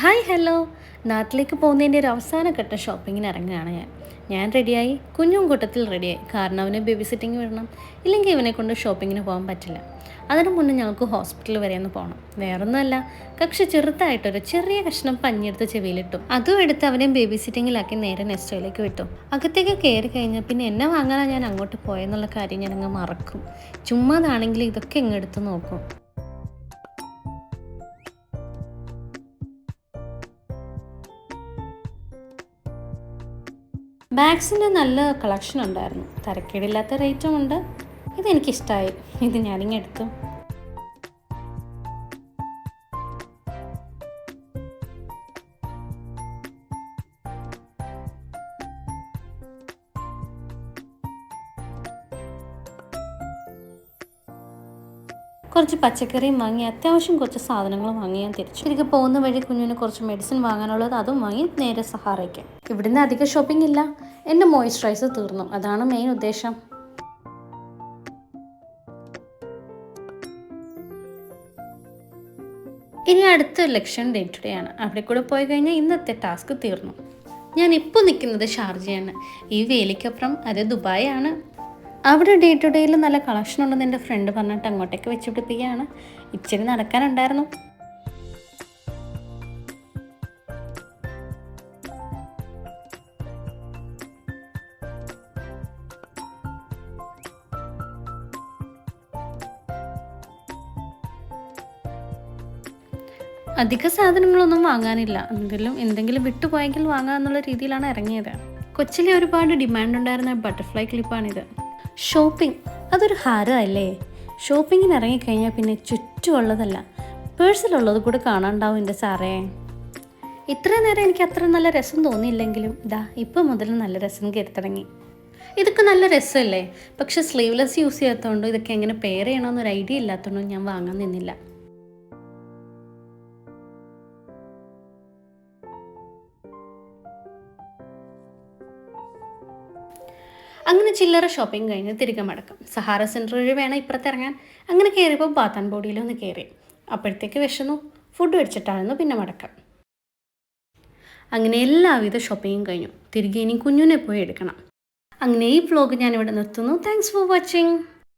Hi hello. നാട്ടിലേക്ക് പോകുന്നതിൻ്റെ ഒരു അവസാനഘട്ട ഷോപ്പിങ്ങിന് ഇറങ്ങുകയാണ് ഞാൻ റെഡിയായി, കുഞ്ഞും കൂട്ടത്തിൽ റെഡിയായി. കാരണം അവനെ ബേബി സിറ്റിങ് വിടണം, ഇല്ലെങ്കിൽ ഇവനെ കൊണ്ട് ഷോപ്പിങ്ങിന് പോകാൻ പറ്റില്ല. അതിനു മുന്നേ ഞങ്ങൾക്ക് ഹോസ്പിറ്റൽ വരെ ഒന്ന് പോകണം. വേറൊന്നുമല്ല, കക്ഷി ചെറുതായിട്ടൊരു ചെറിയ കഷ്ണം പഞ്ഞെടുത്ത് ചെവിയിലിട്ടു. അതും എടുത്ത് അവനെ ബേബി സിറ്റിങ്ങിലാക്കി നേരെ നെസ്റ്റോയിലേക്ക് വിട്ടു. അകത്തേക്ക് കയറി കഴിഞ്ഞാൽ പിന്നെ എന്നെ വാങ്ങാനാണ് ഞാൻ അങ്ങോട്ട് പോയെന്നുള്ള കാര്യം ഞാനങ്ങ് മറക്കും. ചുമ്മാതാണെങ്കിൽ ഇതൊക്കെ ഇങ്ങെടുത്ത് നോക്കും. ബാഗ്സിൻ്റെ നല്ല കളക്ഷൻ ഉണ്ടായിരുന്നു. തരക്കേടില്ലാത്ത റേറ്റും ഉണ്ട്. ഇതെനിക്കിഷ്ടമായി. ഇത് ഞാനിങ്ങെടുത്തു. കുറച്ച് പച്ചക്കറിയും വാങ്ങി, അത്യാവശ്യം കുറച്ച് സാധനങ്ങൾ വാങ്ങി ഞാൻ തിരിച്ചു. തിരികെ പോകുന്ന വഴി കുഞ്ഞിന് കുറച്ച് മെഡിസിൻ വാങ്ങാനുള്ളത് അതും വാങ്ങി നേരെ സഹാറയ്ക്ക്. ഇവിടുന്ന് അധികം ഷോപ്പിംഗ് ഇല്ല. എൻ്റെ മോയ്സ്ചറൈസർ തീർന്നു. അതാണ് മെയിൻ ഉദ്ദേശം. ഇനി അടുത്ത ലക്ഷ്യം ഡേ ടു ഡേ ആണ്. അവിടെ കൂടെ പോയി കഴിഞ്ഞാൽ ഇന്നത്തെ ടാസ്ക് തീർന്നു. ഞാൻ ഇപ്പോൾ നിൽക്കുന്നത് ഷാർജയാണ്. ഈ വേലിക്കപ്പുറം അത് ദുബായ് ആണ്. അവിടെ ഡേ ടു ഡേയിൽ നല്ല കളക്ഷൻ ഉണ്ടെന്ന് എൻ്റെ ഫ്രണ്ട് പറഞ്ഞിട്ട് അങ്ങോട്ടേക്ക് വെച്ച് പിടിപ്പിക്കുകയാണ്. ഇച്ചിരി നടക്കാനുണ്ടായിരുന്നു. അധിക സാധനങ്ങളൊന്നും വാങ്ങാനില്ല. എന്തെങ്കിലും വിട്ടുപോയെങ്കിൽ വാങ്ങാമെന്നുള്ള രീതിയിലാണ് ഇറങ്ങിയത്. കൊച്ചിലെ ഒരുപാട് ഡിമാൻഡ് ഉണ്ടായിരുന്ന ബട്ടർഫ്ലൈ ക്ലിപ്പാണിത്. ഷോപ്പിംഗ് അതൊരു ഹാരമല്ലേ. ഷോപ്പിങ്ങിന് ഇറങ്ങിക്കഴിഞ്ഞാൽ പിന്നെ ചുറ്റുമുള്ളതല്ല, പേഴ്സിലുള്ളത് കൂടെ കാണാണ്ടാവും എൻ്റെ സാറേ. ഇത്ര നേരം എനിക്ക് അത്ര നല്ല രസം തോന്നിയില്ലെങ്കിലും ഇപ്പം മുതൽ നല്ല രസം കയറി തുടങ്ങി. ഇതൊക്കെ നല്ല രസമല്ലേ. പക്ഷെ സ്ലീവ്ലെസ് യൂസ് ചെയ്യാത്തതുകൊണ്ട് ഇതൊക്കെ എങ്ങനെ പെയർ ചെയ്യണമെന്നൊരു ഐഡിയ ഇല്ലാത്തതുകൊണ്ട് ഞാൻ വാങ്ങാൻ നിന്നില്ല. അങ്ങനെ ചില്ലറ ഷോപ്പിംഗ് കഴിഞ്ഞ് തിരികെ മടക്കം. സഹാറ സെൻറ്റർ വഴി വേണം ഇപ്പുറത്ത് ഇറങ്ങാൻ. അങ്ങനെ കയറിയപ്പോൾ ബാത്ത് ആൻഡ് ബോഡിയിലൊന്ന് കയറി. അപ്പോഴത്തേക്ക് വിശന്നു. ഫുഡ് മേടിച്ചിട്ടായിരുന്നു പിന്നെ മടക്കം. അങ്ങനെ എല്ലാവിധ ഷോപ്പിങ്ങും കഴിഞ്ഞു. തിരികെ ഇനി കുഞ്ഞിനെ പോയി എടുക്കണം. അങ്ങനെ ഈ വ്ലോഗ് ഞാനിവിടെ നിർത്തുന്നു. Thanks for watching.